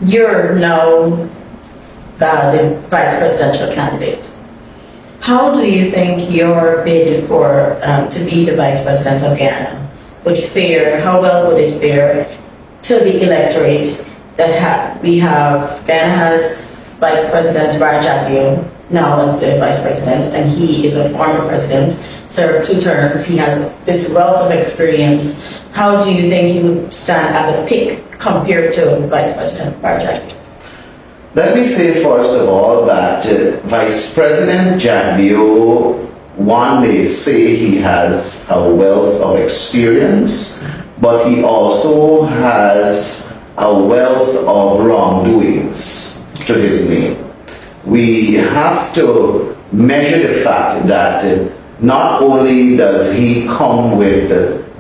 you're now the vice presidential candidate. How do you think your bid for to be the vice president of Guyana would fare? How well would it fare to the electorate that we have? Guyana has Vice President Bharrat Jagdeo now as the vice president, and he is a former president, served 2 terms. He has this wealth of experience. How do you think he would stand as a pick compared to Vice President Bharrat Jagdeo? Let me say first of all that Vice President Jagdeo, one may say he has a wealth of experience, but he also has a wealth of wrongdoings to his name. We have to measure the fact that not only does he come with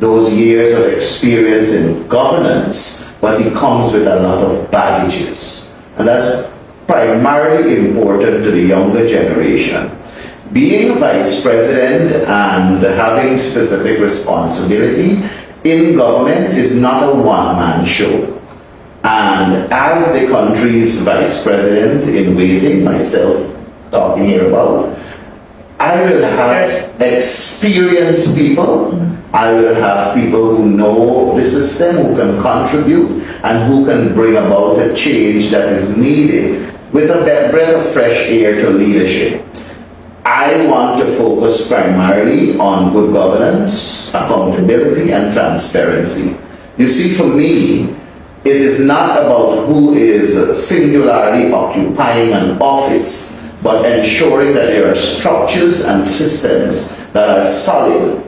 those years of experience in governance, but he comes with a lot of baggages. And that's primarily important to the younger generation. Being vice president and having specific responsibility in government is not a one-man show. And as the country's vice president in waiting, myself talking here about, I will have experienced people. I will have people who know the system, who can contribute, and who can bring about the change that is needed with a breath of fresh air to leadership. I want to focus primarily on good governance, accountability, and transparency. You see, for me, it is not about who is singularly occupying an office, but ensuring that there are structures and systems that are solid,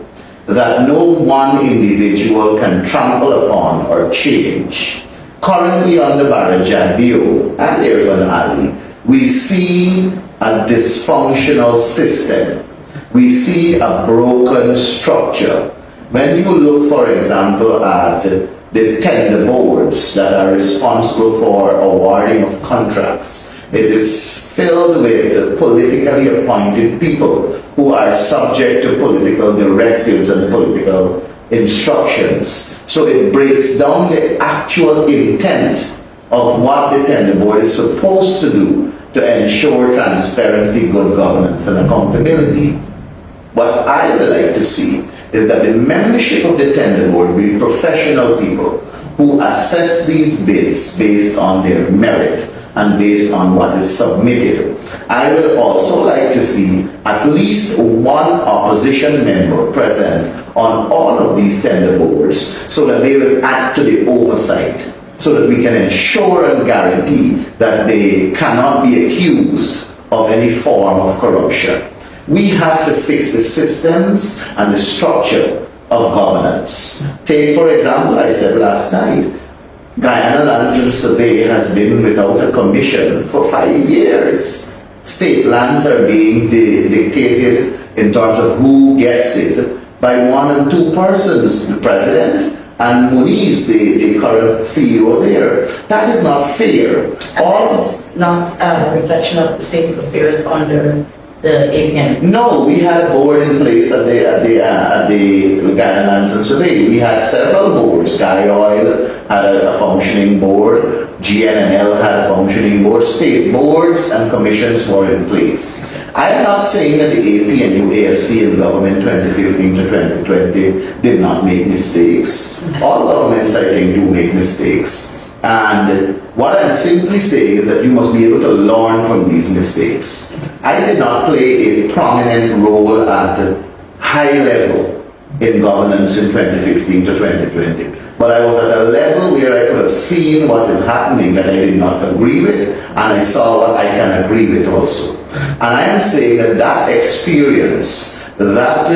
that no one individual can trample upon or change. Currently under Bharrat Jagdeo and Irfan Ali, we see a dysfunctional system. We see a broken structure. When you look, for example, at the tender boards that are responsible for awarding of contracts, it is filled with politically appointed people who are subject to political directives and political instructions. So it breaks down the actual intent of what the tender board is supposed to do to ensure transparency, good governance, and accountability. What I would like to see is that the membership of the tender board be professional people who assess these bids based on their merit and based on what is submitted. I would also like to see at least one opposition member present on all of these tender boards so that they will act to the oversight, so that we can ensure and guarantee that they cannot be accused of any form of corruption. We have to fix the systems and the structure of governance. Take, for example, I said last night, Guyana Standard has been without a commission for 5 years. State lands are being dictated in terms of who gets it by 1 and 2 persons, the president and Muniz, the current CEO there. That is not fair. This is not a reflection of the state of affairs under the APNU. No, we had a board in place at the Guyana Standard. We had several boards. Guy Oil had a functioning board. GNML had a functioning board. State boards and commissions were in place. I am not saying that the APNU, AFC in government 2015 to 2020 did not make mistakes. All governments, I think, do make mistakes. And what I'm simply saying is that you must be able to learn from these mistakes. I did not play a prominent role at a high level in governance in 2015 to 2020. But I was at a level where I could have seen what is happening that I did not agree with, and I saw what I can agree with also. And I am saying that that experience, that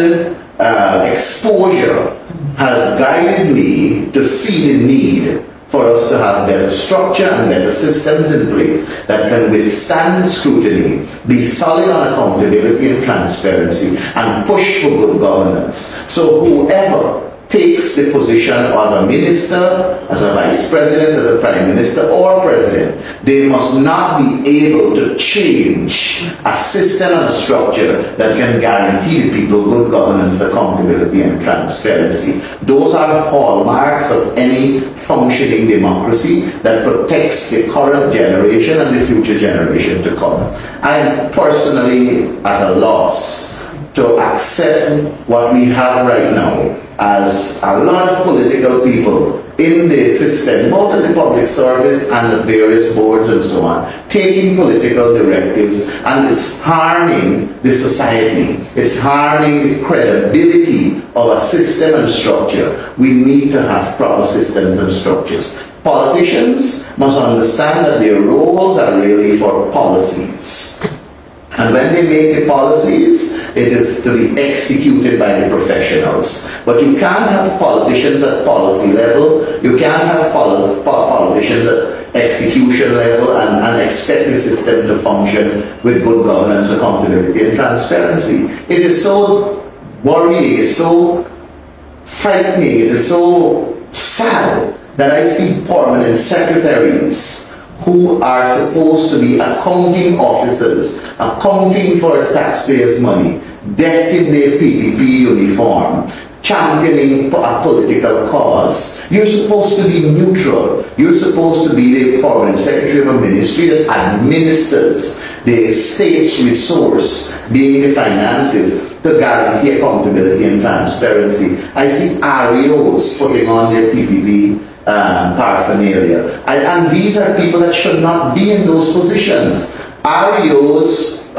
exposure has guided me to see the need for us to have better structure and better systems in place that can withstand scrutiny, be solid on accountability and transparency, and push for good governance. So whoever takes the position as a minister, as a vice president, as a prime minister, or president, they must not be able to change a system and a structure that can guarantee the people good governance, accountability, and transparency. Those are hallmarks of any functioning democracy that protects the current generation and the future generation to come. I am personally at a loss to accept what we have right now as a lot of political people in the system, both in the public service and the various boards and so on, taking political directives, and it's harming the society. It's harming the credibility of a system and structure. We need to have proper systems and structures. Politicians must understand that their roles are really for policies. And when they make the policies, it is to be executed by the professionals. But you can't have politicians at policy level, you can't have politicians at execution level and expect the system to function with good governance, accountability, and transparency. It is so worrying, it's so frightening, it is so sad that I see permanent secretaries who are supposed to be accounting officers, accounting for taxpayers' money, decked in their PPP uniform, championing a political cause. You're supposed to be neutral. You're supposed to be the permanent secretary of a ministry that administers the state's resource, being the finances, to guarantee accountability and transparency. I see REOs putting on their PPP paraphernalia. And these are people that should not be in those positions. REOs,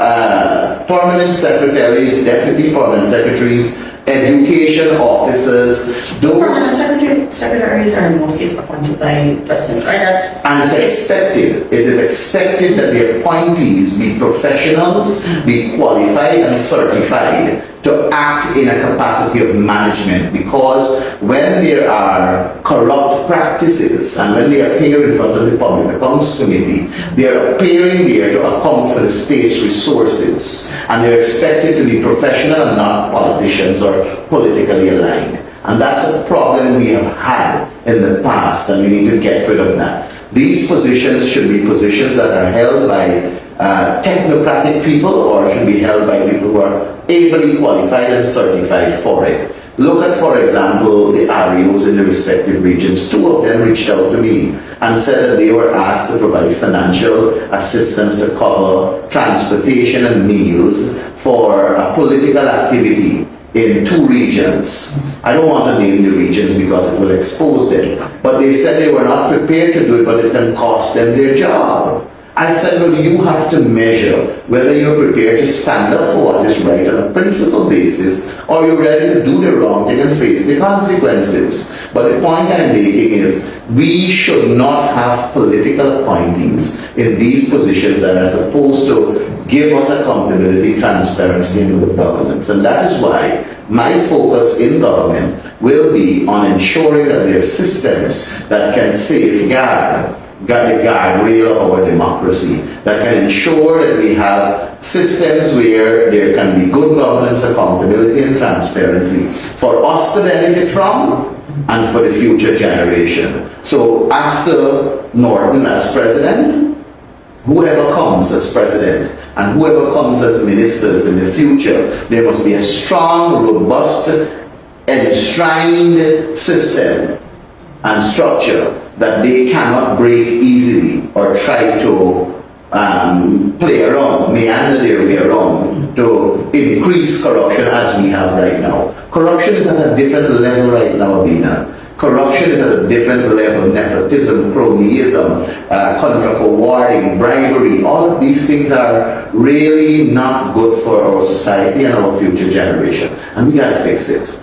permanent secretaries, deputy permanent secretaries, education officers, those... Permanent secretaries are in most cases appointed by the president, right? And it's expected. It is expected that the appointees be professionals, be qualified and certified to act in a capacity of management, because when there are corrupt practices and when they appear in front of the Public Accounts Committee, they are appearing there to account for the state's resources, and they're expected to be professional and not politicians or politically aligned. And that's a problem we have had in the past, and we need to get rid of that. These positions should be positions that are held by technocratic people, or should be held by people who are ably qualified and certified for it. Look at, for example, the REOs in the respective regions. 2 of them reached out to me and said that they were asked to provide financial assistance to cover transportation and meals for a political activity in 2 regions. I don't want to name the regions because it will expose them. But they said they were not prepared to do it, but it can cost them their job. I said, well, you have to measure whether you're prepared to stand up for what is right on a principled basis, or you're ready to do the wrong thing and face the consequences. But the point I'm making is we should not have political appointees in these positions that are supposed to give us accountability, transparency, and good governance. And that is why my focus in government will be on ensuring that there are systems that can safeguard the guardrail of our democracy, that can ensure that we have systems where there can be good governance, accountability, and transparency for us to benefit from and for the future generation. So after Norton as president, whoever comes as president and whoever comes as ministers in the future, there must be a strong, robust, enshrined system and structure that they cannot break easily or try to play around, meander their way around to increase corruption as we have right now. Corruption is at a different level right now, Abina. Corruption is at a different level. Nepotism, cronyism, contract awarding, bribery, all of these things are really not good for our society and our future generation. And we gotta fix it.